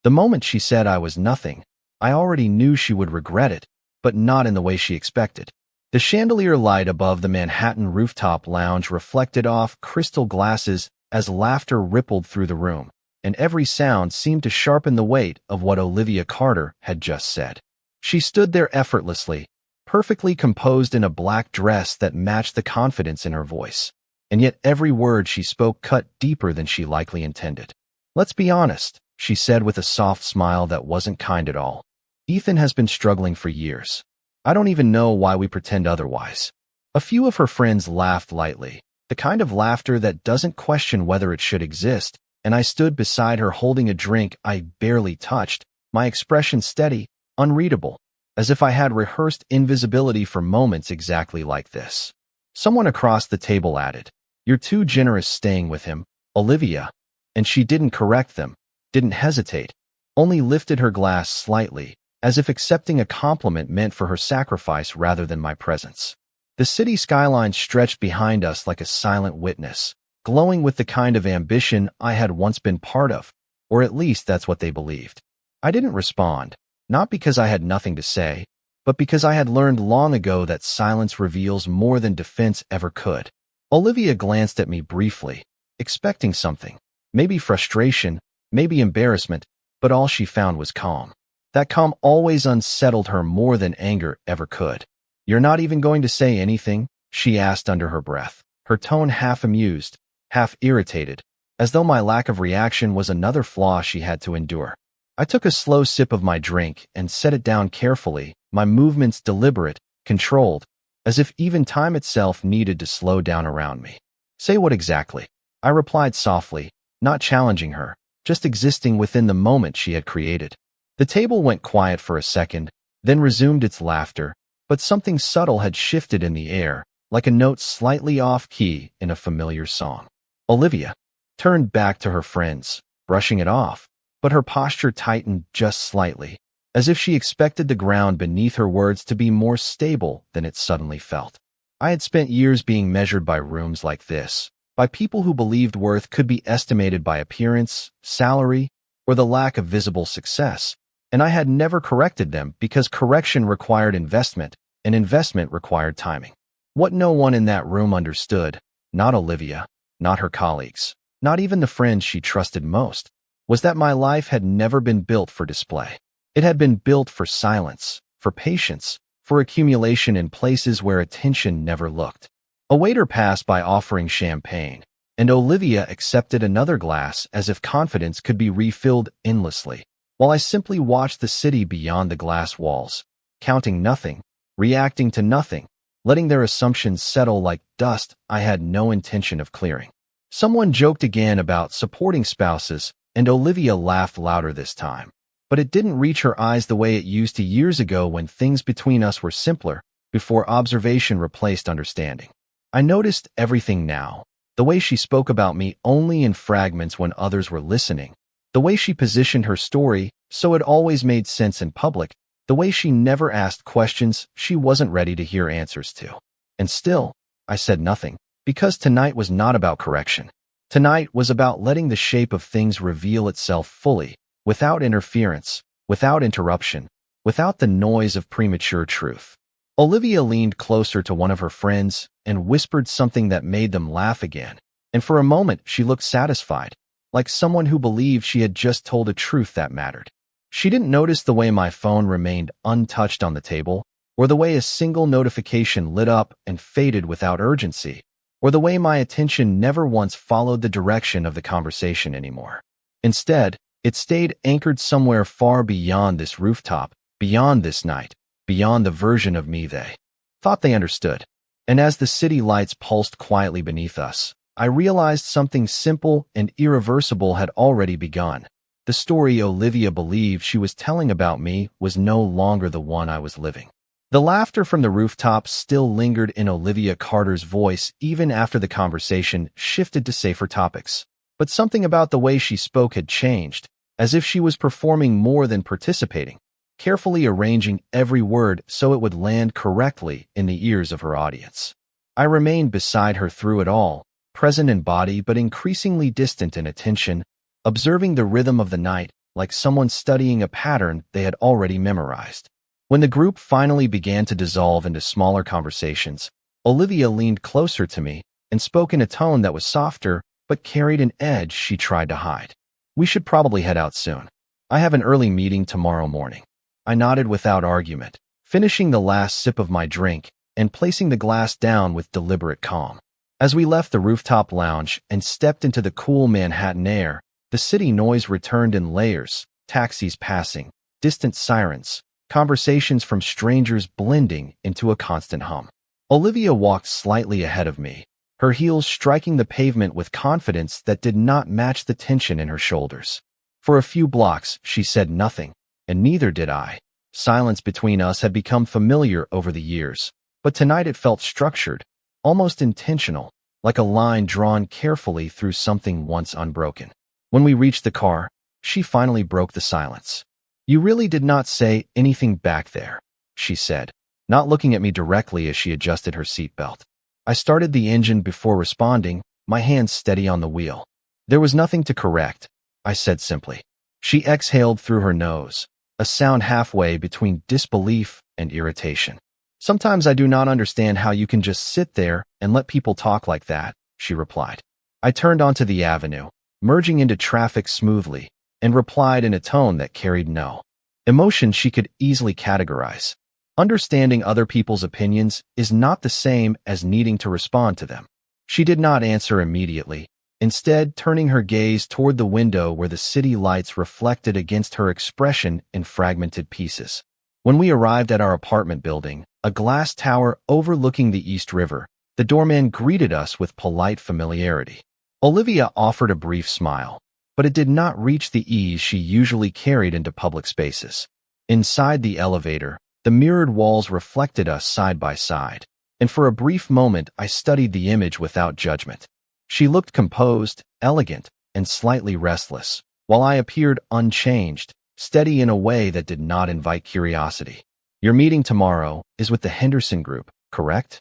The moment she said I was nothing, I already knew she would regret it, but not in the way she expected. The chandelier light above the Manhattan rooftop lounge reflected off crystal glasses as laughter rippled through the room, and every sound seemed to sharpen the weight of what Olivia Carter had just said. She stood there effortlessly, perfectly composed in a black dress that matched the confidence in her voice, and yet every word she spoke cut deeper than she likely intended. "Let's be honest," she said with a soft smile that wasn't kind at all. "Ethan has been struggling for years. I don't even know why we pretend otherwise." A few of her friends laughed lightly, the kind of laughter that doesn't question whether it should exist, and I stood beside her holding a drink I barely touched, my expression steady, unreadable, as if I had rehearsed invisibility for moments exactly like this. Someone across the table added, "You're too generous staying with him, Olivia," and she didn't correct them, didn't hesitate, only lifted her glass slightly, as if accepting a compliment meant for her sacrifice rather than my presence. The city skyline stretched behind us like a silent witness, glowing with the kind of ambition I had once been part of, or at least that's what they believed. I didn't respond, not because I had nothing to say, but because I had learned long ago that silence reveals more than defense ever could. Olivia glanced at me briefly, expecting something, maybe frustration, maybe embarrassment, but all she found was calm. That calm always unsettled her more than anger ever could. "You're not even going to say anything?" she asked under her breath, her tone half amused, half irritated, as though my lack of reaction was another flaw she had to endure. I took a slow sip of my drink and set it down carefully, my movements deliberate, controlled, as if even time itself needed to slow down around me. "Say what exactly?" I replied softly, not challenging her, just existing within the moment she had created. The table went quiet for a second, then resumed its laughter, but something subtle had shifted in the air, like a note slightly off-key in a familiar song. Olivia turned back to her friends, brushing it off, but her posture tightened just slightly, as if she expected the ground beneath her words to be more stable than it suddenly felt. I had spent years being measured by rooms like this, by people who believed worth could be estimated by appearance, salary, or the lack of visible success, and I had never corrected them because correction required investment, and investment required timing. What no one in that room understood, not Olivia, not her colleagues, not even the friends she trusted most, was that my life had never been built for display. It had been built for silence, for patience, for accumulation in places where attention never looked. A waiter passed by offering champagne, and Olivia accepted another glass as if confidence could be refilled endlessly, while I simply watched the city beyond the glass walls, counting nothing, reacting to nothing, letting their assumptions settle like dust I had no intention of clearing. Someone joked again about supporting spouses, and Olivia laughed louder this time. But it didn't reach her eyes the way it used to years ago when things between us were simpler, before observation replaced understanding. I noticed everything now, the way she spoke about me only in fragments when others were listening, the way she positioned her story so it always made sense in public, the way she never asked questions she wasn't ready to hear answers to. And still, I said nothing, because tonight was not about correction. Tonight was about letting the shape of things reveal itself fully, without interference, without interruption, without the noise of premature truth. Olivia leaned closer to one of her friends and whispered something that made them laugh again, and for a moment she looked satisfied, like someone who believed she had just told a truth that mattered. She didn't notice the way my phone remained untouched on the table, or the way a single notification lit up and faded without urgency, or the way my attention never once followed the direction of the conversation anymore. Instead, it stayed anchored somewhere far beyond this rooftop, beyond this night, beyond the version of me they thought they understood. And as the city lights pulsed quietly beneath us, I realized something simple and irreversible had already begun. The story Olivia believed she was telling about me was no longer the one I was living. The laughter from the rooftop still lingered in Olivia Carter's voice even after the conversation shifted to safer topics. But something about the way she spoke had changed, as if she was performing more than participating, carefully arranging every word so it would land correctly in the ears of her audience. I remained beside her through it all, present in body but increasingly distant in attention, observing the rhythm of the night, like someone studying a pattern they had already memorized. When the group finally began to dissolve into smaller conversations, Olivia leaned closer to me and spoke in a tone that was softer but carried an edge she tried to hide. "We should probably head out soon. I have an early meeting tomorrow morning." I nodded without argument, finishing the last sip of my drink and placing the glass down with deliberate calm. As we left the rooftop lounge and stepped into the cool Manhattan air, the city noise returned in layers, taxis passing, distant sirens, conversations from strangers blending into a constant hum. Olivia walked slightly ahead of me, her heels striking the pavement with confidence that did not match the tension in her shoulders. For a few blocks, she said nothing, and neither did I. Silence between us had become familiar over the years, but tonight it felt structured, almost intentional, like a line drawn carefully through something once unbroken. When we reached the car, she finally broke the silence. "You really did not say anything back there," she said, not looking at me directly as she adjusted her seatbelt. I started the engine before responding, my hands steady on the wheel. "There was nothing to correct," I said simply. She exhaled through her nose, a sound halfway between disbelief and irritation. "Sometimes I do not understand how you can just sit there and let people talk like that," she replied. I turned onto the avenue, merging into traffic smoothly, and replied in a tone that carried no emotion she could easily categorize. Understanding other people's opinions is not the same as needing to respond to them. She did not answer immediately, instead turning her gaze toward the window where the city lights reflected against her expression in fragmented pieces. When we arrived at our apartment building, a glass tower overlooking the East River, the doorman greeted us with polite familiarity. Olivia offered a brief smile, but it did not reach the ease she usually carried into public spaces. Inside the elevator, the mirrored walls reflected us side by side, and for a brief moment I studied the image without judgment. She looked composed, elegant, and slightly restless, while I appeared unchanged, steady in a way that did not invite curiosity. "Your meeting tomorrow is with the Henderson Group, correct?"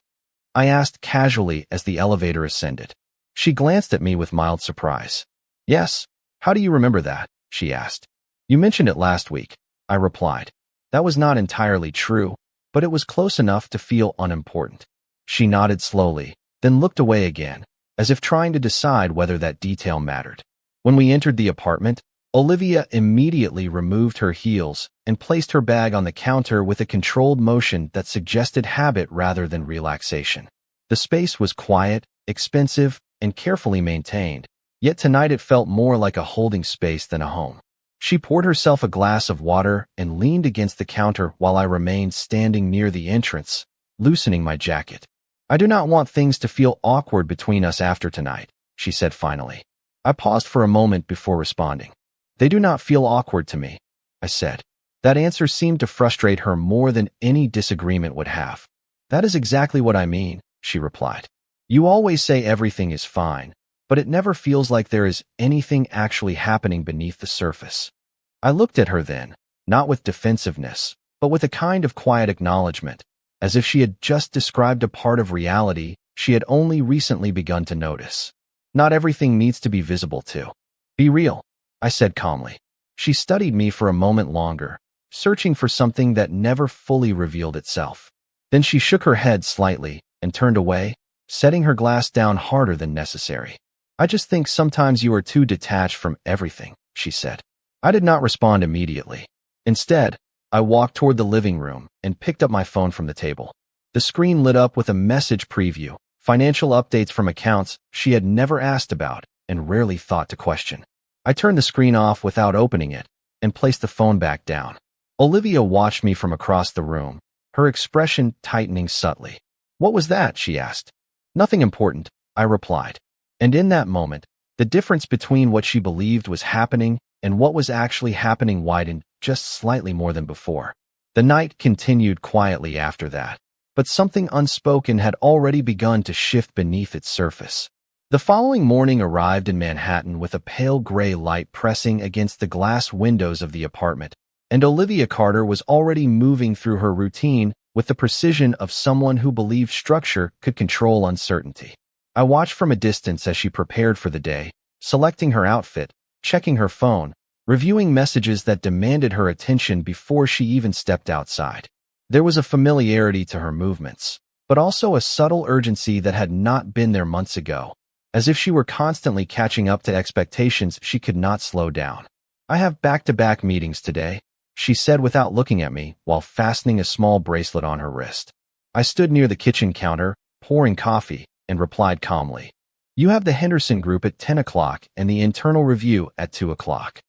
I asked casually as the elevator ascended. She glanced at me with mild surprise. "Yes. How do you remember that?" she asked. "You mentioned it last week," I replied. That was not entirely true, but it was close enough to feel unimportant. She nodded slowly, then looked away again, as if trying to decide whether that detail mattered. When we entered the apartment, Olivia immediately removed her heels and placed her bag on the counter with a controlled motion that suggested habit rather than relaxation. The space was quiet, expensive, and carefully maintained, yet tonight it felt more like a holding space than a home. She poured herself a glass of water and leaned against the counter while I remained standing near the entrance, loosening my jacket. "I do not want things to feel awkward between us after tonight," she said finally. I paused for a moment before responding. "They do not feel awkward to me," I said. That answer seemed to frustrate her more than any disagreement would have. "That is exactly what I mean," she replied. "You always say everything is fine, but it never feels like there is anything actually happening beneath the surface." I looked at her then, not with defensiveness, but with a kind of quiet acknowledgement, as if she had just described a part of reality she had only recently begun to notice. "Not everything needs to be visible to. Be real," I said calmly. She studied me for a moment longer, searching for something that never fully revealed itself. Then she shook her head slightly and turned away, setting her glass down harder than necessary. "I just think sometimes you are too detached from everything," she said. I did not respond immediately. Instead, I walked toward the living room and picked up my phone from the table. The screen lit up with a message preview, financial updates from accounts she had never asked about and rarely thought to question. I turned the screen off without opening it and placed the phone back down. Olivia watched me from across the room, her expression tightening subtly. "What was that?" she asked. "Nothing important," I replied. And in that moment, the difference between what she believed was happening and what was actually happening widened just slightly more than before. The night continued quietly after that, but something unspoken had already begun to shift beneath its surface. The following morning arrived in Manhattan with a pale gray light pressing against the glass windows of the apartment, and Olivia Carter was already moving through her routine with the precision of someone who believed structure could control uncertainty. I watched from a distance as she prepared for the day, selecting her outfit, checking her phone, reviewing messages that demanded her attention before she even stepped outside. There was a familiarity to her movements, but also a subtle urgency that had not been there months ago, as if she were constantly catching up to expectations she could not slow down. "I have back-to-back meetings today," she said without looking at me while fastening a small bracelet on her wrist. I stood near the kitchen counter, pouring coffee, and replied calmly, "You have the Henderson Group at 10 o'clock and the internal review at 2 o'clock.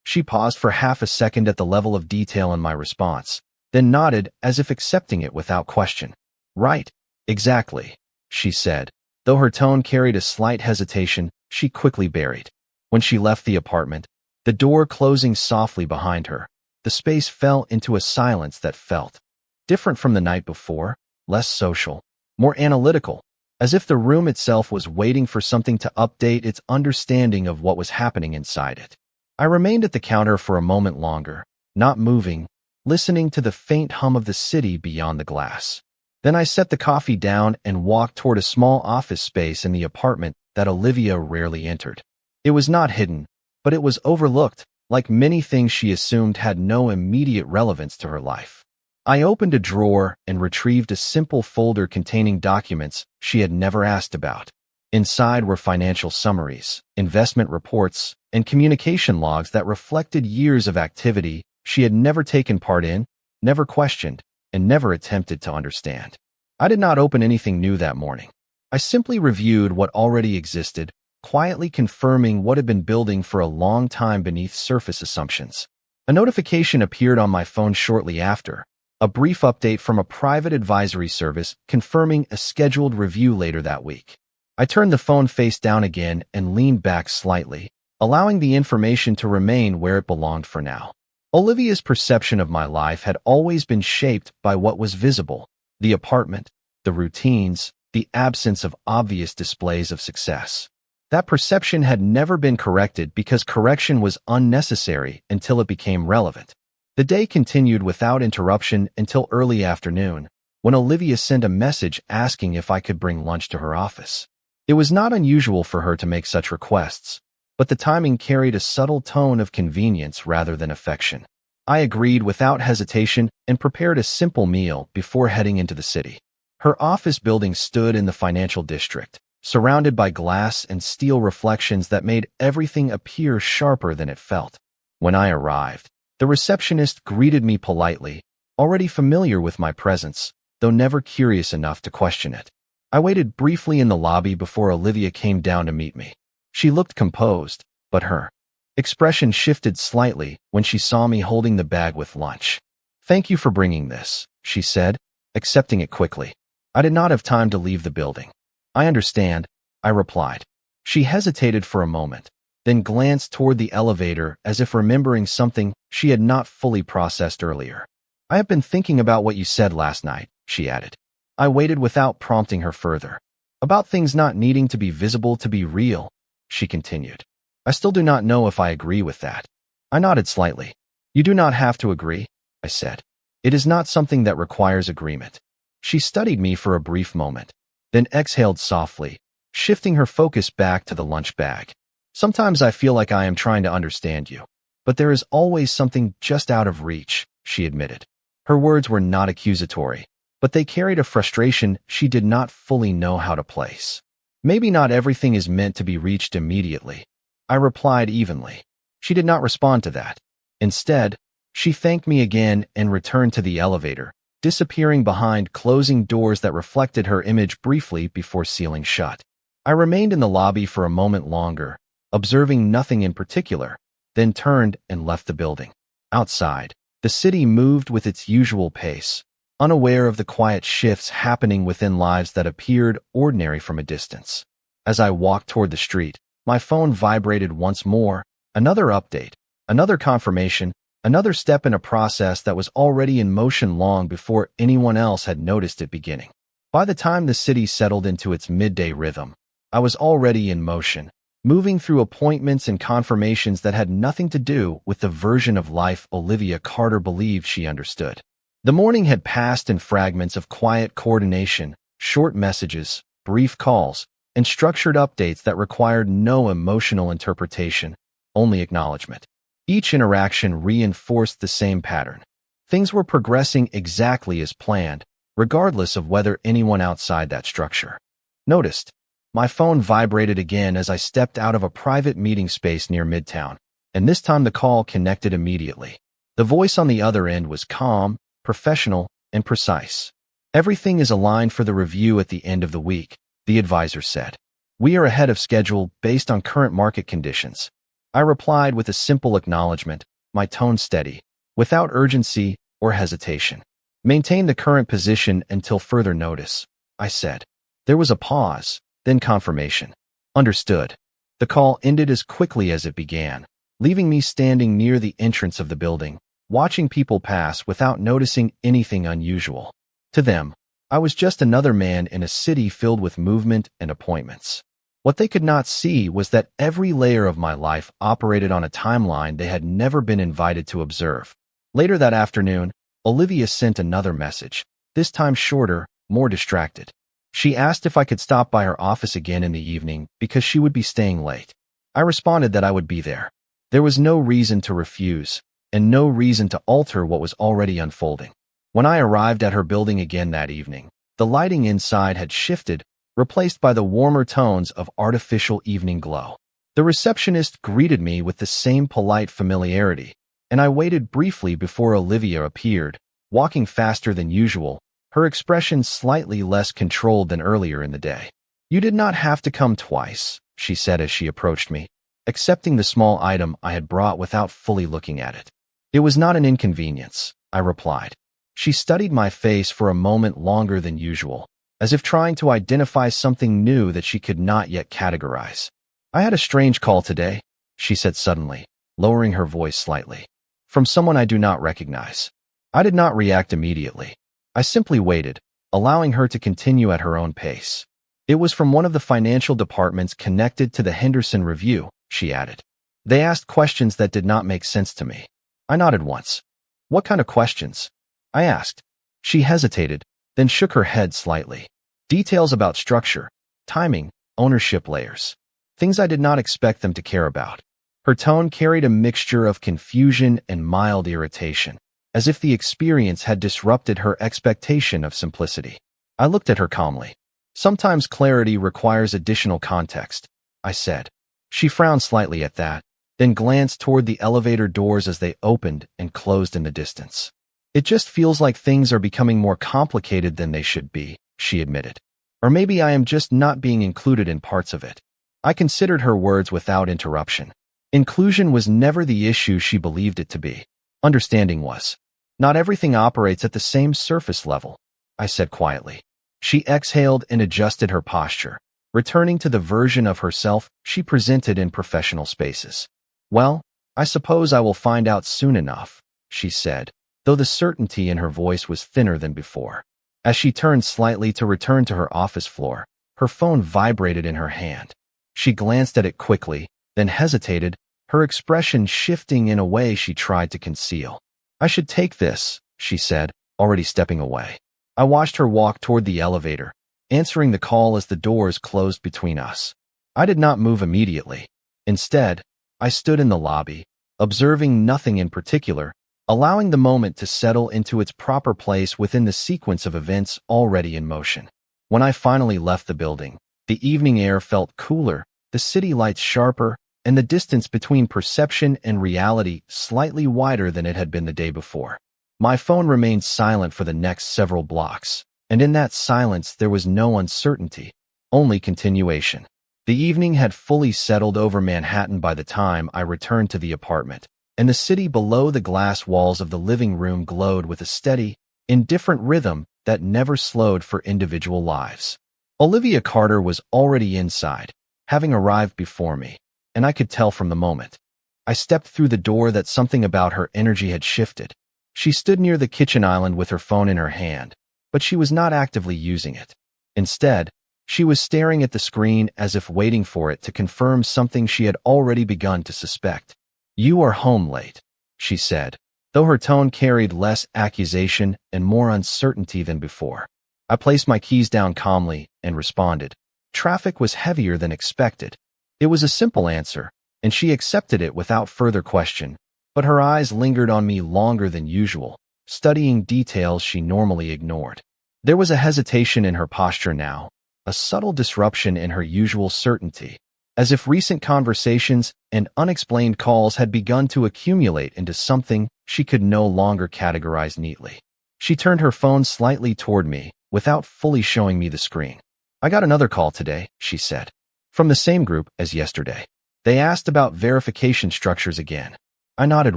She paused for half a second at the level of detail in my response, then nodded as if accepting it without question. "Right, exactly," she said. Though her tone carried a slight hesitation, she quickly buried. When she left the apartment, the door closing softly behind her, the space fell into a silence that felt different from the night before, less social, more analytical, as if the room itself was waiting for something to update its understanding of what was happening inside it. I remained at the counter for a moment longer, not moving, listening to the faint hum of the city beyond the glass. Then I set the coffee down and walked toward a small office space in the apartment that Olivia rarely entered. It was not hidden, but it was overlooked, like many things she assumed had no immediate relevance to her life. I opened a drawer and retrieved a simple folder containing documents she had never asked about. Inside were financial summaries, investment reports, and communication logs that reflected years of activity she had never taken part in, never questioned, and never attempted to understand. I did not open anything new that morning. I simply reviewed what already existed, quietly confirming what had been building for a long time beneath surface assumptions. A notification appeared on my phone shortly after, a brief update from a private advisory service confirming a scheduled review later that week. I turned the phone face down again and leaned back slightly, allowing the information to remain where it belonged for now. Olivia's perception of my life had always been shaped by what was visible: the apartment, the routines, the absence of obvious displays of success. That perception had never been corrected because correction was unnecessary until it became relevant. The day continued without interruption until early afternoon, when Olivia sent a message asking if I could bring lunch to her office. It was not unusual for her to make such requests, but the timing carried a subtle tone of convenience rather than affection. I agreed without hesitation and prepared a simple meal before heading into the city. Her office building stood in the financial district, surrounded by glass and steel reflections that made everything appear sharper than it felt. When I arrived, the receptionist greeted me politely, already familiar with my presence, though never curious enough to question it. I waited briefly in the lobby before Olivia came down to meet me. She looked composed, but her expression shifted slightly when she saw me holding the bag with lunch. "Thank you for bringing this," she said, accepting it quickly. "I did not have time to leave the building." "I understand," I replied. She hesitated for a moment, then glanced toward the elevator as if remembering something she had not fully processed earlier. "I have been thinking about what you said last night," she added. I waited without prompting her further. "About things not needing to be visible to be real," she continued. "I still do not know if I agree with that." I nodded slightly. "You do not have to agree," I said. "It is not something that requires agreement." She studied me for a brief moment, then exhaled softly, shifting her focus back to the lunch bag. "Sometimes I feel like I am trying to understand you, but there is always something just out of reach," she admitted. Her words were not accusatory, but they carried a frustration she did not fully know how to place. "Maybe not everything is meant to be reached immediately," I replied evenly. She did not respond to that. Instead, she thanked me again and returned to the elevator, disappearing behind closing doors that reflected her image briefly before sealing shut. I remained in the lobby for a moment longer, observing nothing in particular, then turned and left the building. Outside, the city moved with its usual pace, unaware of the quiet shifts happening within lives that appeared ordinary from a distance. As I walked toward the street, my phone vibrated once more, another update, another confirmation, another step in a process that was already in motion long before anyone else had noticed it beginning. By the time the city settled into its midday rhythm, I was already in motion, moving through appointments and confirmations that had nothing to do with the version of life Olivia Carter believed she understood. The morning had passed in fragments of quiet coordination, short messages, brief calls, and structured updates that required no emotional interpretation, only acknowledgement. Each interaction reinforced the same pattern. Things were progressing exactly as planned, regardless of whether anyone outside that structure noticed. My phone vibrated again as I stepped out of a private meeting space near Midtown, and this time the call connected immediately. The voice on the other end was calm, professional, and precise. "Everything is aligned for the review at the end of the week," the advisor said. "We are ahead of schedule based on current market conditions." I replied with a simple acknowledgement, my tone steady, without urgency or hesitation. "Maintain the current position until further notice," I said. There was a pause, then confirmation. "Understood." The call ended as quickly as it began, leaving me standing near the entrance of the building, watching people pass without noticing anything unusual. To them, I was just another man in a city filled with movement and appointments. What they could not see was that every layer of my life operated on a timeline they had never been invited to observe. Later that afternoon, Olivia sent another message, this time shorter, more distracted. She asked if I could stop by her office again in the evening because she would be staying late. I responded that I would be there. There was no reason to refuse, and no reason to alter what was already unfolding. When I arrived at her building again that evening, the lighting inside had shifted, replaced by the warmer tones of artificial evening glow. The receptionist greeted me with the same polite familiarity, and I waited briefly before Olivia appeared, walking faster than usual, her expression slightly less controlled than earlier in the day. "You did not have to come twice," she said as she approached me, accepting the small item I had brought without fully looking at it. "It was not an inconvenience," I replied. She studied my face for a moment longer than usual, as if trying to identify something new that she could not yet categorize. "I had a strange call today," she said suddenly, lowering her voice slightly. "From someone I do not recognize." I did not react immediately. I simply waited, allowing her to continue at her own pace. "It was from one of the financial departments connected to the Henderson Review," she added. "They asked questions that did not make sense to me." I nodded once. "What kind of questions?" I asked. She hesitated, then shook her head slightly. "Details about structure, timing, ownership layers. Things I did not expect them to care about." Her tone carried a mixture of confusion and mild irritation, as if the experience had disrupted her expectation of simplicity. I looked at her calmly. "Sometimes clarity requires additional context," I said. She frowned slightly at that, then glanced toward the elevator doors as they opened and closed in the distance. "It just feels like things are becoming more complicated than they should be," she admitted. "Or maybe I am just not being included in parts of it." I considered her words without interruption. Inclusion was never the issue she believed it to be. Understanding was. "Not everything operates at the same surface level," I said quietly. She exhaled and adjusted her posture, returning to the version of herself she presented in professional spaces. "Well, I suppose I will find out soon enough," she said, though the certainty in her voice was thinner than before. As she turned slightly to return to her office floor, her phone vibrated in her hand. She glanced at it quickly, then hesitated, her expression shifting in a way she tried to conceal. "I should take this," she said, already stepping away. I watched her walk toward the elevator, answering the call as the doors closed between us. I did not move immediately. Instead, I stood in the lobby, observing nothing in particular, allowing the moment to settle into its proper place within the sequence of events already in motion. When I finally left the building, the evening air felt cooler, the city lights sharper, and the distance between perception and reality slightly wider than it had been the day before. My phone remained silent for the next several blocks, and in that silence there was no uncertainty, only continuation. The evening had fully settled over Manhattan by the time I returned to the apartment, and the city below the glass walls of the living room glowed with a steady, indifferent rhythm that never slowed for individual lives. Olivia Carter was already inside, having arrived before me, and I could tell from the moment I stepped through the door that something about her energy had shifted. She stood near the kitchen island with her phone in her hand, but she was not actively using it. Instead, she was staring at the screen as if waiting for it to confirm something she had already begun to suspect. "You are home late," she said, though her tone carried less accusation and more uncertainty than before. I placed my keys down calmly and responded. Traffic was heavier than expected. It was a simple answer, and she accepted it without further question, but her eyes lingered on me longer than usual, studying details she normally ignored. There was a hesitation in her posture now, a subtle disruption in her usual certainty, as if recent conversations and unexplained calls had begun to accumulate into something she could no longer categorize neatly. She turned her phone slightly toward me, without fully showing me the screen. "I got another call today," she said. "From the same group as yesterday. They asked about verification structures again." I nodded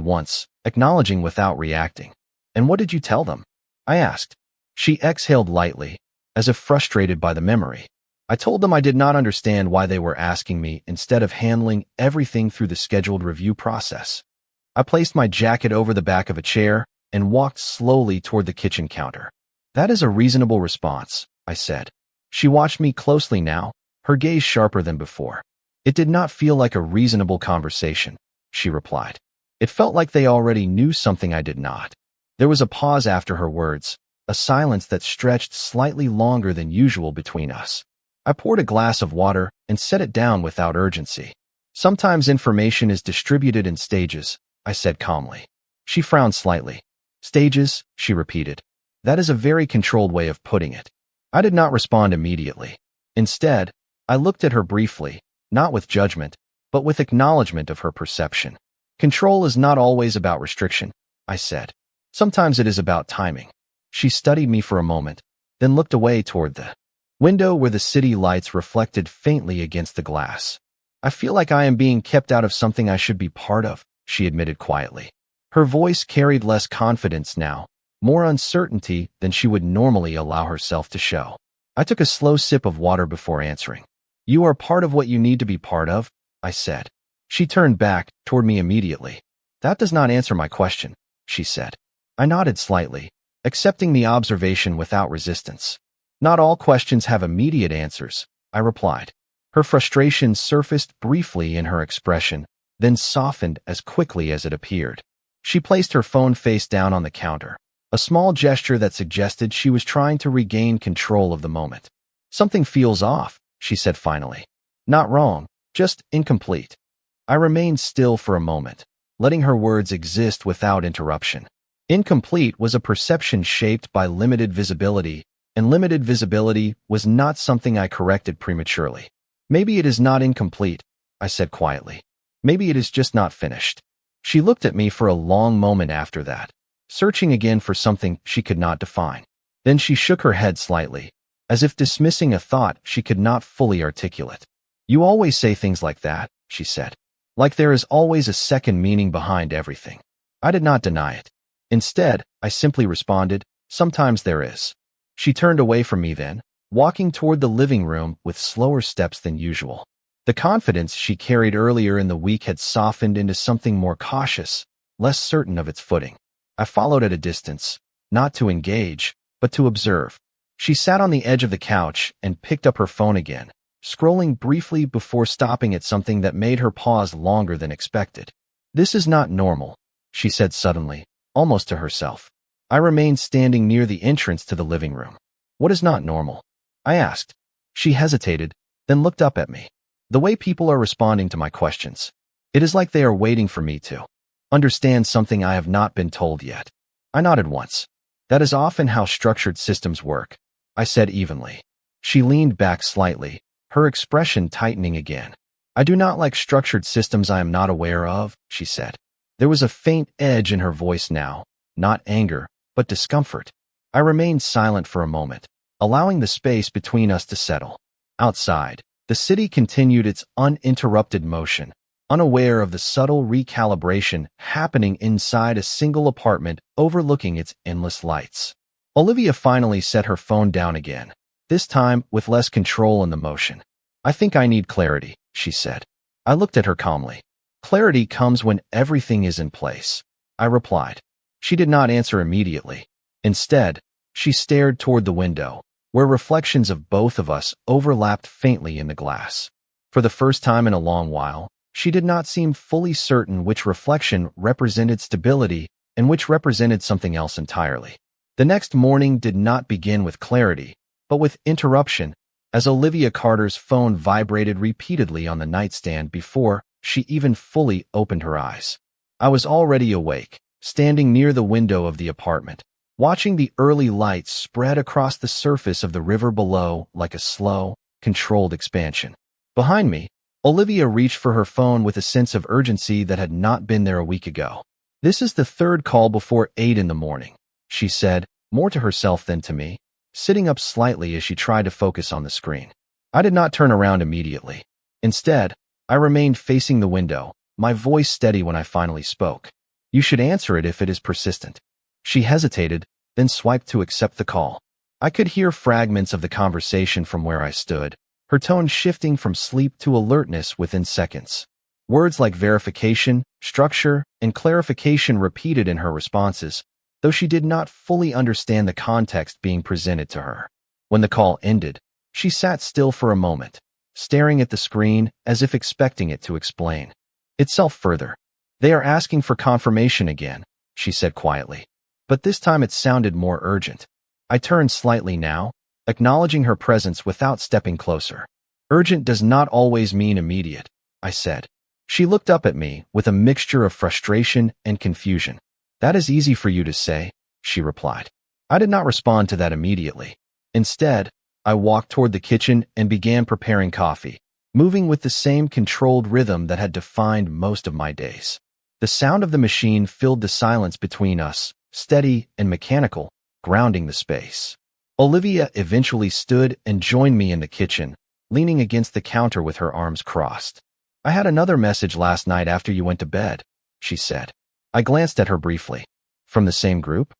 once, acknowledging without reacting. "And what did you tell them?" I asked. She exhaled lightly, as if frustrated by the memory. "I told them I did not understand why they were asking me instead of handling everything through the scheduled review process." I placed my jacket over the back of a chair and walked slowly toward the kitchen counter. "That is a reasonable response," I said. She watched me closely now, her gaze sharper than before. "It did not feel like a reasonable conversation," she replied. "It felt like they already knew something I did not." There was a pause after her words, a silence that stretched slightly longer than usual between us. I poured a glass of water and set it down without urgency. "Sometimes information is distributed in stages," I said calmly. She frowned slightly. "Stages," she repeated. "That is a very controlled way of putting it." I did not respond immediately. Instead, I looked at her briefly, not with judgment, but with acknowledgement of her perception. "Control is not always about restriction," I said. "Sometimes it is about timing." She studied me for a moment, then looked away toward the window where the city lights reflected faintly against the glass. "I feel like I am being kept out of something I should be part of," she admitted quietly. Her voice carried less confidence now, more uncertainty than she would normally allow herself to show. I took a slow sip of water before answering. "You are part of what you need to be part of," I said. She turned back toward me immediately. "That does not answer my question," she said. I nodded slightly, accepting the observation without resistance. "Not all questions have immediate answers," I replied. Her frustration surfaced briefly in her expression, then softened as quickly as it appeared. She placed her phone face down on the counter, a small gesture that suggested she was trying to regain control of the moment. "Something feels off," she said finally. "Not wrong, just incomplete." I remained still for a moment, letting her words exist without interruption. Incomplete was a perception shaped by limited visibility, and limited visibility was not something I corrected prematurely. "Maybe it is not incomplete," I said quietly. "Maybe it is just not finished." She looked at me for a long moment after that, searching again for something she could not define. Then she shook her head slightly, as if dismissing a thought she could not fully articulate. "You always say things like that," she said. "Like there is always a second meaning behind everything." I did not deny it. Instead, I simply responded, "Sometimes there is." She turned away from me then, walking toward the living room with slower steps than usual. The confidence she carried earlier in the week had softened into something more cautious, less certain of its footing. I followed at a distance, not to engage, but to observe. She sat on the edge of the couch and picked up her phone again, scrolling briefly before stopping at something that made her pause longer than expected. "This is not normal," she said suddenly, almost to herself. I remained standing near the entrance to the living room. "What is not normal?" I asked. She hesitated, then looked up at me. "The way people are responding to my questions. It is like they are waiting for me to understand something I have not been told yet." I nodded once. "That is often how structured systems work," I said evenly. She leaned back slightly, her expression tightening again. "I do not like structured systems I am not aware of," she said. There was a faint edge in her voice now, not anger, but discomfort. I remained silent for a moment, allowing the space between us to settle. Outside, the city continued its uninterrupted motion, unaware of the subtle recalibration happening inside a single apartment overlooking its endless lights. Olivia finally set her phone down again, this time with less control in the motion. "I think I need clarity," she said. I looked at her calmly. "Clarity comes when everything is in place," I replied. She did not answer immediately. Instead, she stared toward the window, where reflections of both of us overlapped faintly in the glass. For the first time in a long while, she did not seem fully certain which reflection represented stability and which represented something else entirely. The next morning did not begin with clarity, but with interruption, as Olivia Carter's phone vibrated repeatedly on the nightstand before she even fully opened her eyes. I was already awake, standing near the window of the apartment, watching the early light spread across the surface of the river below like a slow, controlled expansion. Behind me, Olivia reached for her phone with a sense of urgency that had not been there a week ago. "This is the third call before 8 in the morning," she said, more to herself than to me, sitting up slightly as she tried to focus on the screen. I did not turn around immediately. Instead, I remained facing the window, my voice steady when I finally spoke. "You should answer it if it is persistent." She hesitated, then swiped to accept the call. I could hear fragments of the conversation from where I stood, her tone shifting from sleep to alertness within seconds. Words like verification, structure, and clarification repeated in her responses, though she did not fully understand the context being presented to her. When the call ended, she sat still for a moment, staring at the screen as if expecting it to explain itself further. "They are asking for confirmation again," she said quietly. But this time it sounded more urgent. I turned slightly now, acknowledging her presence without stepping closer. "Urgent does not always mean immediate," I said. She looked up at me with a mixture of frustration and confusion. "That is easy for you to say," she replied. I did not respond to that immediately. Instead, I walked toward the kitchen and began preparing coffee, moving with the same controlled rhythm that had defined most of my days. The sound of the machine filled the silence between us, steady and mechanical, grounding the space. Olivia eventually stood and joined me in the kitchen, leaning against the counter with her arms crossed. "I had another message last night after you went to bed," she said. I glanced at her briefly. "From the same group?"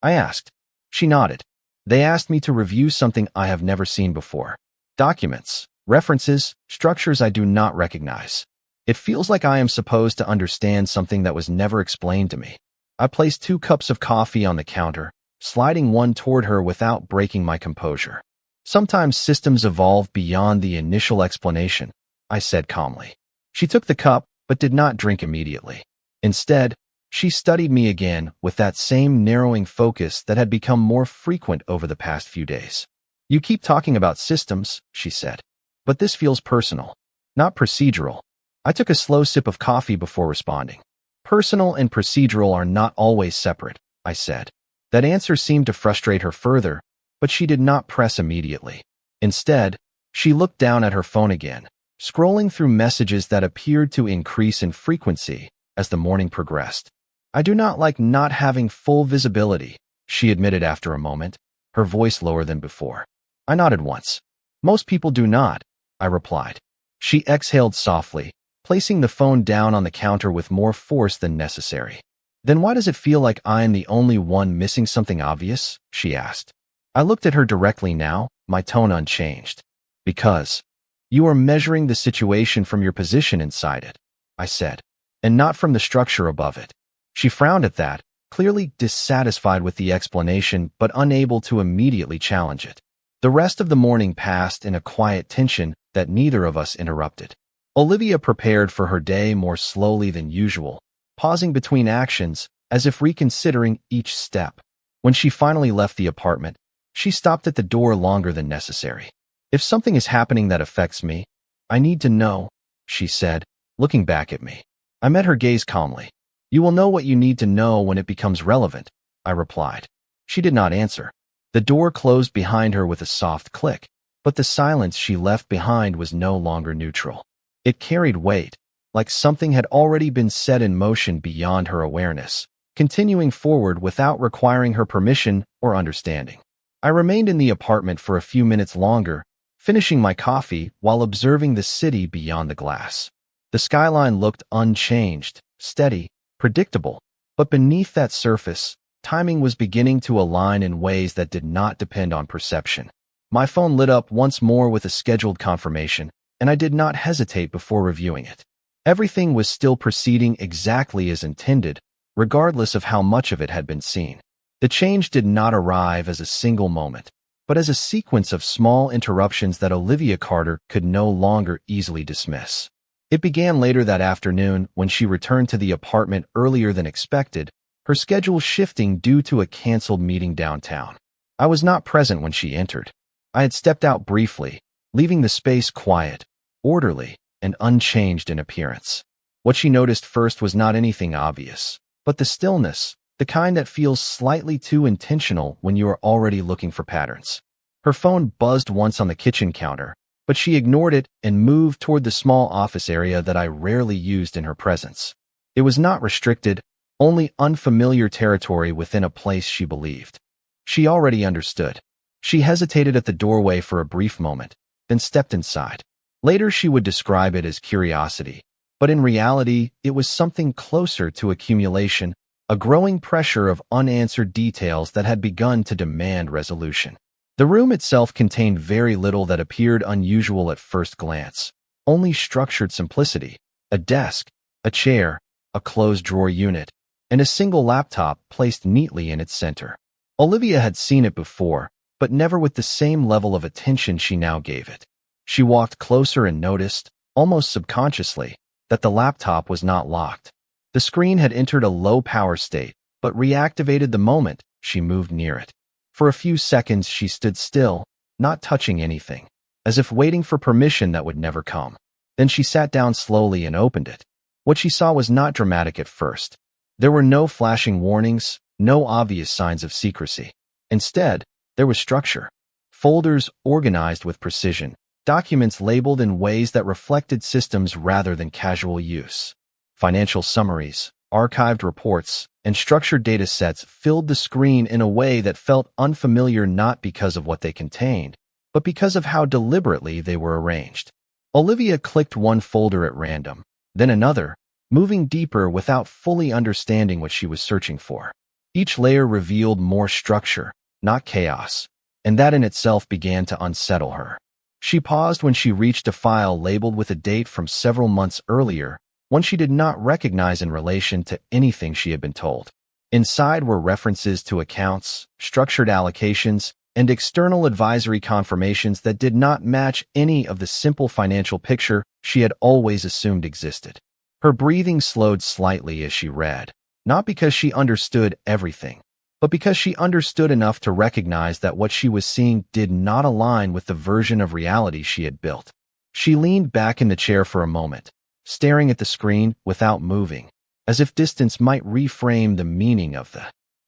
I asked. She nodded. "They asked me to review something I have never seen before. Documents, references, structures I do not recognize. It feels like I am supposed to understand something that was never explained to me." I placed 2 cups of coffee on the counter, sliding one toward her without breaking my composure. "Sometimes systems evolve beyond the initial explanation," I said calmly. She took the cup, but did not drink immediately. Instead, she studied me again with that same narrowing focus that had become more frequent over the past few days. "You keep talking about systems," she said, "but this feels personal, not procedural." I took a slow sip of coffee before responding. "Personal and procedural are not always separate," I said. That answer seemed to frustrate her further, but she did not press immediately. Instead, she looked down at her phone again, scrolling through messages that appeared to increase in frequency as the morning progressed. "I do not like not having full visibility," she admitted after a moment, her voice lower than before. I nodded once. "Most people do not," I replied. She exhaled softly, placing the phone down on the counter with more force than necessary. "Then why does it feel like I am the only one missing something obvious?" she asked. I looked at her directly now, my tone unchanged. "Because you are measuring the situation from your position inside it," I said, "and not from the structure above it." She frowned at that, clearly dissatisfied with the explanation but unable to immediately challenge it. The rest of the morning passed in a quiet tension that neither of us interrupted. Olivia prepared for her day more slowly than usual, pausing between actions as if reconsidering each step. When she finally left the apartment, she stopped at the door longer than necessary. "If something is happening that affects me, I need to know," she said, looking back at me. I met her gaze calmly. "You will know what you need to know when it becomes relevant," I replied. She did not answer. The door closed behind her with a soft click, but the silence she left behind was no longer neutral. It carried weight, like something had already been set in motion beyond her awareness, continuing forward without requiring her permission or understanding. I remained in the apartment for a few minutes longer, finishing my coffee while observing the city beyond the glass. The skyline looked unchanged, steady, predictable, but beneath that surface, timing was beginning to align in ways that did not depend on perception. My phone lit up once more with a scheduled confirmation, and I did not hesitate before reviewing it. Everything was still proceeding exactly as intended, regardless of how much of it had been seen. The change did not arrive as a single moment, but as a sequence of small interruptions that Olivia Carter could no longer easily dismiss. It began later that afternoon when she returned to the apartment earlier than expected, her schedule shifting due to a canceled meeting downtown. I was not present when she entered. I had stepped out briefly, leaving the space quiet, orderly, and unchanged in appearance. What she noticed first was not anything obvious, but the stillness, the kind that feels slightly too intentional when you are already looking for patterns. Her phone buzzed once on the kitchen counter, but she ignored it and moved toward the small office area that I rarely used in her presence. It was not restricted, only unfamiliar territory within a place she believed. She already understood. She hesitated at the doorway for a brief moment, then stepped inside. Later she would describe it as curiosity, but in reality it was something closer to accumulation, a growing pressure of unanswered details that had begun to demand resolution. The room itself contained very little that appeared unusual at first glance, only structured simplicity: a desk, a chair, a closed drawer unit, and a single laptop placed neatly in its center. Olivia had seen it before, but never with the same level of attention she now gave it. She walked closer and noticed, almost subconsciously, that the laptop was not locked. The screen had entered a low power state, but reactivated the moment she moved near it. For a few seconds she stood still, not touching anything, as if waiting for permission that would never come. Then she sat down slowly and opened it. What she saw was not dramatic at first. There were no flashing warnings, no obvious signs of secrecy. Instead, there was structure. Folders organized with precision, documents labeled in ways that reflected systems rather than casual use. Financial summaries, archived reports, and structured data sets filled the screen in a way that felt unfamiliar, not because of what they contained, but because of how deliberately they were arranged. Olivia clicked one folder at random, then another, moving deeper without fully understanding what she was searching for. Each layer revealed more structure, not chaos, and that in itself began to unsettle her. She paused when she reached a file labeled with a date from several months earlier, one she did not recognize in relation to anything she had been told. Inside were references to accounts, structured allocations, and external advisory confirmations that did not match any of the simple financial picture she had always assumed existed. Her breathing slowed slightly as she read, not because she understood everything, but because she understood enough to recognize that what she was seeing did not align with the version of reality she had built. She leaned back in the chair for a moment, staring at the screen without moving, as if distance might reframe the meaning of the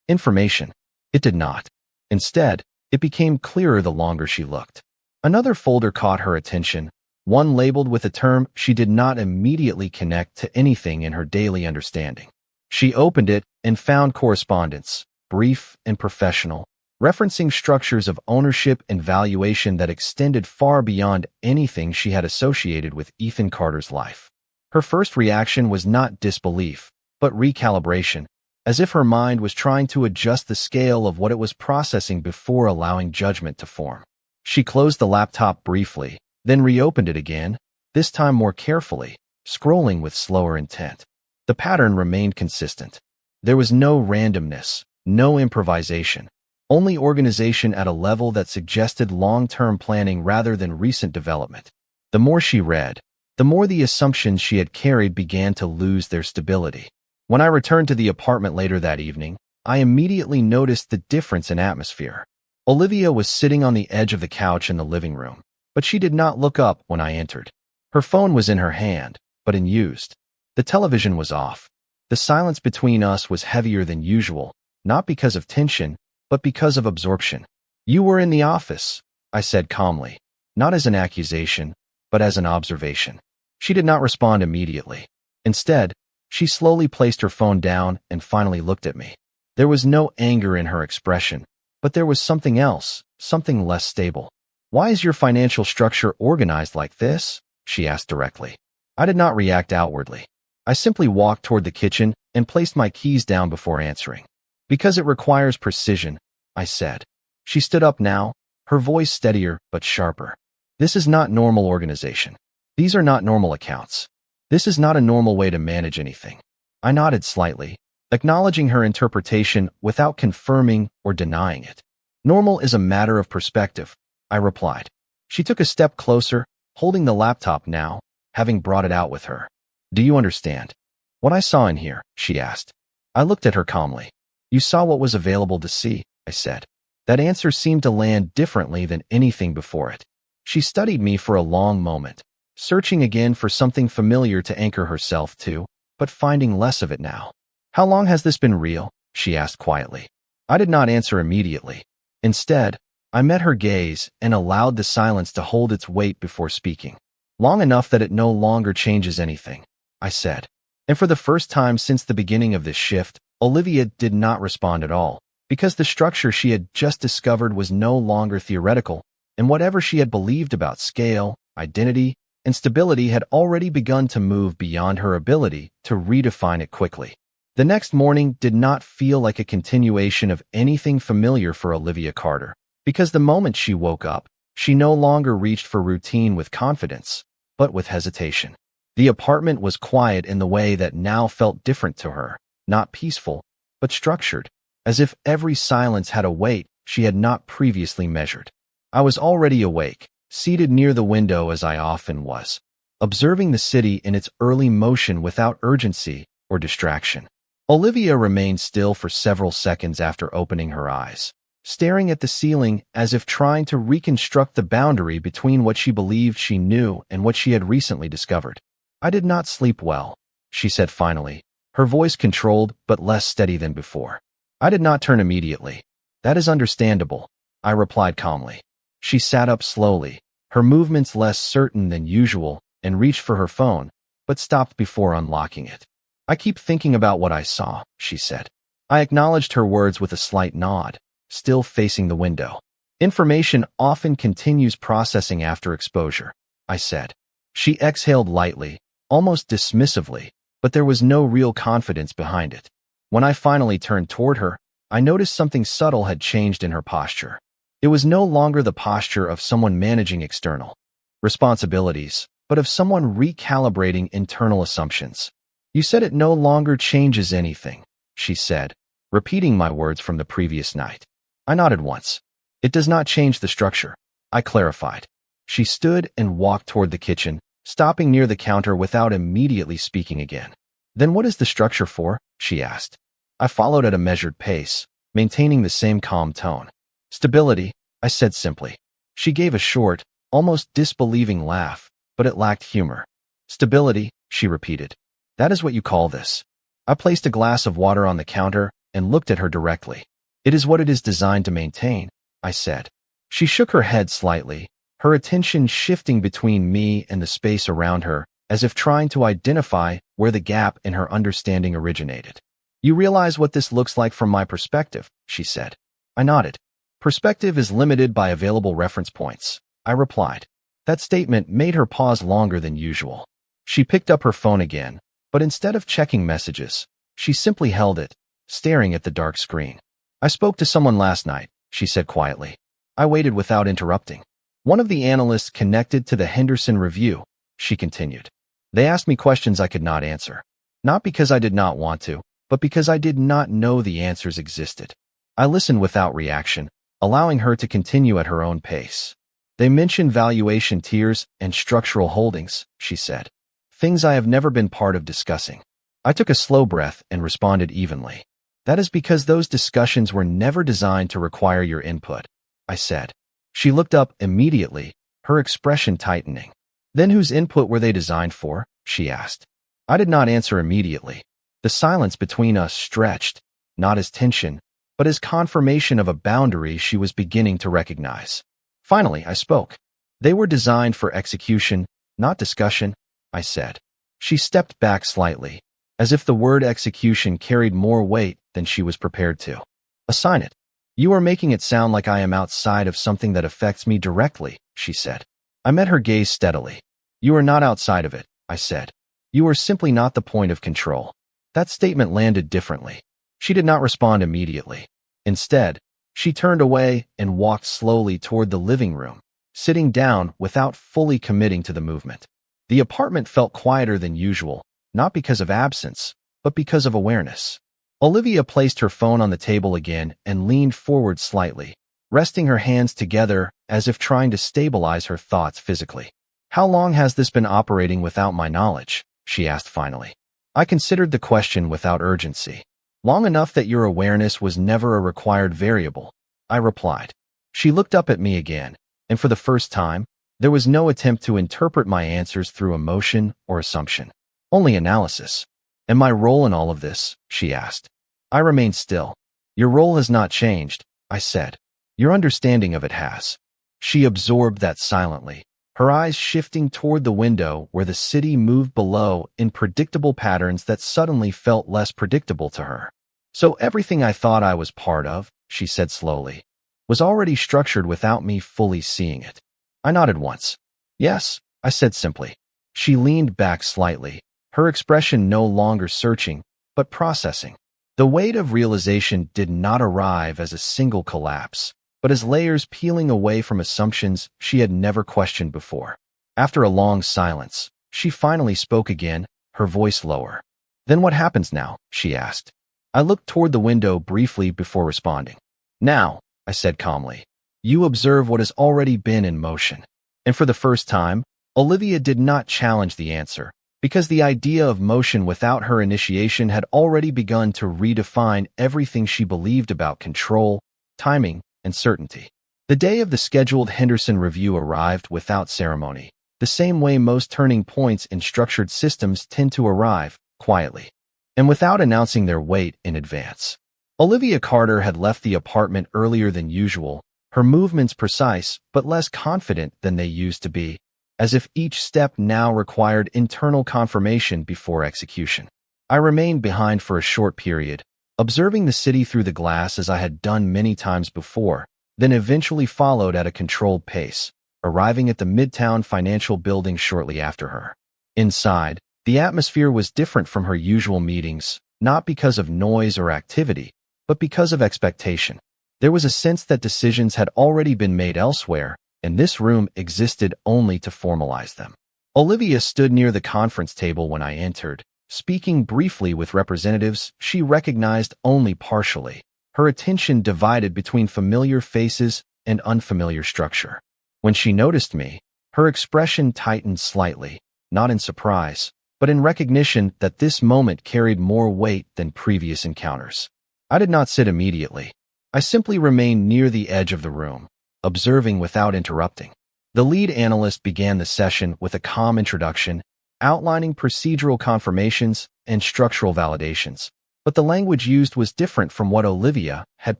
information. It did not. Instead, it became clearer the longer she looked. Another folder caught her attention, one labeled with a term she did not immediately connect to anything in her daily understanding. She opened it and found correspondence, brief and professional, referencing structures of ownership and valuation that extended far beyond anything she had associated with Ethan Carter's life. Her first reaction was not disbelief, but recalibration, as if her mind was trying to adjust the scale of what it was processing before allowing judgment to form. She closed the laptop briefly, then reopened it again, this time more carefully, scrolling with slower intent. The pattern remained consistent. There was no randomness, no improvisation, only organization at a level that suggested long-term planning rather than recent development. The more she read, the more the assumptions she had carried began to lose their stability. When I returned to the apartment later that evening, I immediately noticed the difference in atmosphere. Olivia was sitting on the edge of the couch in the living room, but she did not look up when I entered. Her phone was in her hand, but unused. The television was off. The silence between us was heavier than usual, not because of tension, but because of absorption. "You were in the office," I said calmly, not as an accusation, but as an observation. She did not respond immediately. Instead, she slowly placed her phone down and finally looked at me. There was no anger in her expression, but there was something else, something less stable. "Why is your financial structure organized like this?" she asked directly. I did not react outwardly. I simply walked toward the kitchen and placed my keys down before answering. "Because it requires precision," I said. She stood up now, her voice steadier but sharper. "This is not normal organization. These are not normal accounts. This is not a normal way to manage anything." I nodded slightly, acknowledging her interpretation without confirming or denying it. "Normal is a matter of perspective," I replied. She took a step closer, holding the laptop now, having brought it out with her. "Do you understand what I saw in here?" she asked. I looked at her calmly. "You saw what was available to see," I said. That answer seemed to land differently than anything before it. She studied me for a long moment, searching again for something familiar to anchor herself to, but finding less of it now. "How long has this been real?" she asked quietly. I did not answer immediately. Instead, I met her gaze and allowed the silence to hold its weight before speaking. "Long enough that it no longer changes anything," I said. And for the first time since the beginning of this shift, Olivia did not respond at all, because the structure she had just discovered was no longer theoretical, and whatever she had believed about scale, identity, and stability had already begun to move beyond her ability to redefine it quickly. The next morning did not feel like a continuation of anything familiar for Olivia Carter, because the moment she woke up, she no longer reached for routine with confidence, but with hesitation. The apartment was quiet in the way that now felt different to her, not peaceful, but structured, as if every silence had a weight she had not previously measured. I was already awake, seated near the window as I often was, observing the city in its early motion without urgency or distraction. Olivia remained still for several seconds after opening her eyes, staring at the ceiling as if trying to reconstruct the boundary between what she believed she knew and what she had recently discovered. "I did not sleep well," she said finally, her voice controlled but less steady than before. I did not turn immediately. "That is understandable," I replied calmly. She sat up slowly, her movements less certain than usual, and reached for her phone, but stopped before unlocking it. "I keep thinking about what I saw," she said. I acknowledged her words with a slight nod, still facing the window. "Information often continues processing after exposure," I said. She exhaled lightly, almost dismissively, but there was no real confidence behind it. When I finally turned toward her, I noticed something subtle had changed in her posture. It was no longer the posture of someone managing external responsibilities, but of someone recalibrating internal assumptions. "You said it no longer changes anything," she said, repeating my words from the previous night. I nodded once. "It does not change the structure," I clarified. She stood and walked toward the kitchen, stopping near the counter without immediately speaking again. "Then what is the structure for?" she asked. I followed at a measured pace, maintaining the same calm tone. "Stability," I said simply. She gave a short, almost disbelieving laugh, but it lacked humor. "Stability," she repeated. "That is what you call this." I placed a glass of water on the counter and looked at her directly. "It is what it is designed to maintain," I said. She shook her head slightly, her attention shifting between me and the space around her, as if trying to identify where the gap in her understanding originated. "You realize what this looks like from my perspective," she said. I nodded. "Perspective is limited by available reference points," I replied. That statement made her pause longer than usual. She picked up her phone again, but instead of checking messages, she simply held it, staring at the dark screen. "I spoke to someone last night," she said quietly. I waited without interrupting. "One of the analysts connected to the Henderson Review," she continued. "They asked me questions I could not answer. Not because I did not want to, but because I did not know the answers existed." I listened without reaction, allowing her to continue at her own pace. "They mentioned valuation tiers and structural holdings," she said. "Things I have never been part of discussing." I took a slow breath and responded evenly. "That is because those discussions were never designed to require your input," I said. She looked up immediately, her expression tightening. "Then whose input were they designed for?" she asked. I did not answer immediately. The silence between us stretched, not as tension, but as confirmation of a boundary she was beginning to recognize. Finally, I spoke. "They were designed for execution, not discussion," I said. She stepped back slightly, as if the word execution carried more weight than she was prepared to. "Assign it. You are making it sound like I am outside of something that affects me directly," she said. I met her gaze steadily. "You are not outside of it," I said. "You are simply not the point of control." That statement landed differently. She did not respond immediately. Instead, she turned away and walked slowly toward the living room, sitting down without fully committing to the movement. The apartment felt quieter than usual, not because of absence, but because of awareness. Olivia placed her phone on the table again and leaned forward slightly, resting her hands together as if trying to stabilize her thoughts physically. "How long has this been operating without my knowledge?" she asked finally. I considered the question without urgency. "Long enough that your awareness was never a required variable," I replied. She looked up at me again, and for the first time, There was no attempt to interpret my answers through emotion or assumption, only analysis. "And my role in all of this?" she asked. I remained still. "Your role has not changed," I said. "Your understanding of it has." She absorbed that silently, her eyes shifting toward the window where the city moved below in predictable patterns that suddenly felt less predictable to her. "So everything I thought I was part of," she said slowly, "was already structured without me fully seeing it." I nodded once. "Yes," I said simply. She leaned back slightly, her expression no longer searching, but processing. The weight of realization did not arrive as a single collapse, but as layers peeling away from assumptions she had never questioned before. After a long silence, she finally spoke again, her voice lower. "Then what happens now?" she asked. I looked toward the window briefly before responding. "Now," I said calmly, "you observe what has already been in motion." And for the first time, Olivia did not challenge the answer, because the idea of motion without her initiation had already begun to redefine everything she believed about control, timing, and certainty. The day of the scheduled Henderson review arrived without ceremony, the same way most turning points in structured systems tend to arrive, quietly, and without announcing their weight in advance. Olivia Carter had left the apartment earlier than usual, her movements precise but less confident than they used to be, as if each step now required internal confirmation before execution. I remained behind for a short period, observing the city through the glass as I had done many times before, then eventually followed at a controlled pace, arriving at the Midtown Financial Building shortly after her. Inside, the atmosphere was different from her usual meetings, not because of noise or activity, but because of expectation. There was a sense that decisions had already been made elsewhere, and this room existed only to formalize them. Olivia stood near the conference table when I entered, speaking briefly with representatives she recognized only partially, her attention divided between familiar faces and unfamiliar structure. When she noticed me, her expression tightened slightly, not in surprise, but in recognition that this moment carried more weight than previous encounters. I did not sit immediately. I simply remained near the edge of the room, observing without interrupting. The lead analyst began the session with a calm introduction, outlining procedural confirmations and structural validations, but the language used was different from what Olivia had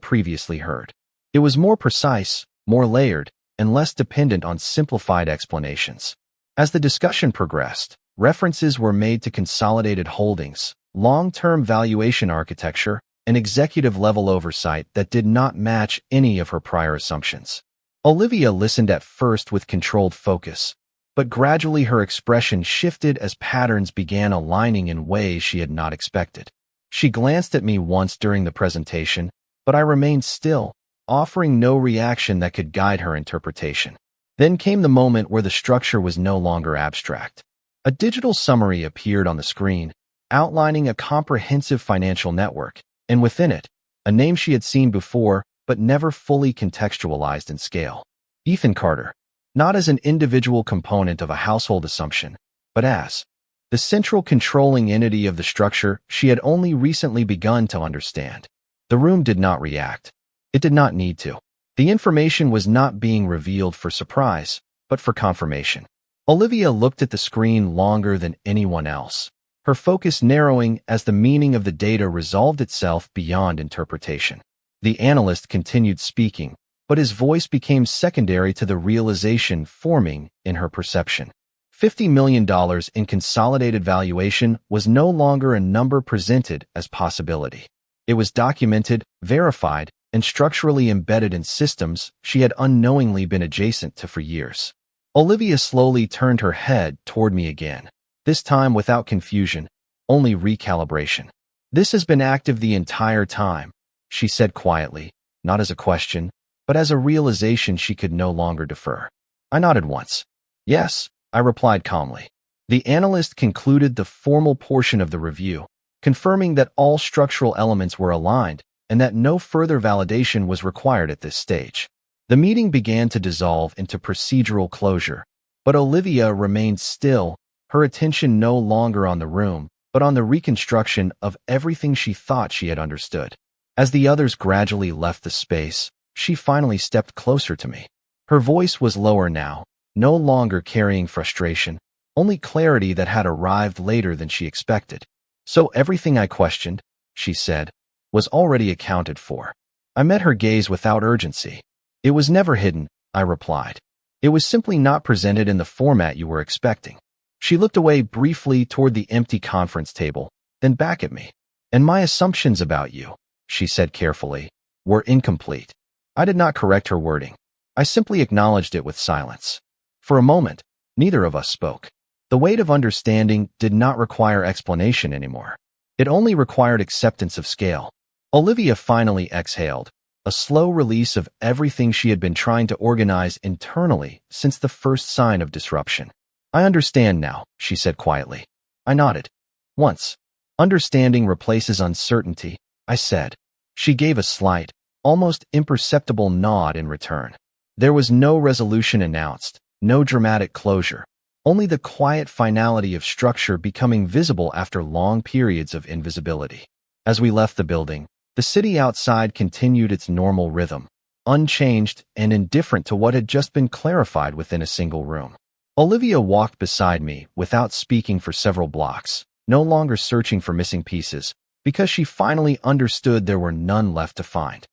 previously heard. It was more precise, more layered, and less dependent on simplified explanations. As the discussion progressed, references were made to consolidated holdings, long-term valuation architecture, and executive-level oversight that did not match any of her prior assumptions. Olivia listened at first with controlled focus, but gradually her expression shifted as patterns began aligning in ways she had not expected. She glanced at me once during the presentation, but I remained still, offering no reaction that could guide her interpretation. Then came the moment where the structure was no longer abstract. A digital summary appeared on the screen, outlining a comprehensive financial network, and within it, a name she had seen before but never fully contextualized in scale. Ethan Carter, not as an individual component of a household assumption, but as the central controlling entity of the structure she had only recently begun to understand. The room did not react. It did not need to. The information was not being revealed for surprise, but for confirmation. Olivia looked at the screen longer than anyone else, her focus narrowing as the meaning of the data resolved itself beyond interpretation. The analyst continued speaking, but his voice became secondary to the realization forming in her perception. $50 million in consolidated valuation was no longer a number presented as possibility. It was documented, verified, and structurally embedded in systems she had unknowingly been adjacent to for years. Olivia slowly turned her head toward me again, this time without confusion, only recalibration. "This has been active the entire time," she said quietly, not as a question, but as a realization she could no longer defer. I nodded once. "Yes," I replied calmly. The analyst concluded the formal portion of the review, confirming that all structural elements were aligned and that no further validation was required at this stage. The meeting began to dissolve into procedural closure, but Olivia remained still, her attention no longer on the room, but on the reconstruction of everything she thought she had understood. As the others gradually left the space, she finally stepped closer to me. Her voice was lower now, no longer carrying frustration, only clarity that had arrived later than she expected. So everything I questioned, she said, was already accounted for. I met her gaze without urgency. It was never hidden, I replied. It was simply not presented in the format you were expecting. She looked away briefly toward the empty conference table, then back at me. And my assumptions about you, she said carefully, were incomplete. I did not correct her wording. I simply acknowledged it with silence. For a moment, neither of us spoke. The weight of understanding did not require explanation anymore. It only required acceptance of scale. Olivia finally exhaled, a slow release of everything she had been trying to organize internally since the first sign of disruption. I understand now, she said quietly. I nodded. Once. Understanding replaces uncertainty, I said. She gave a slight, almost imperceptible nod in return. There was no resolution announced, no dramatic closure, only the quiet finality of structure becoming visible after long periods of invisibility. As we left the building, the city outside continued its normal rhythm, unchanged and indifferent to what had just been clarified within a single room. Olivia walked beside me without speaking for several blocks, no longer searching for missing pieces, because she finally understood there were none left to find.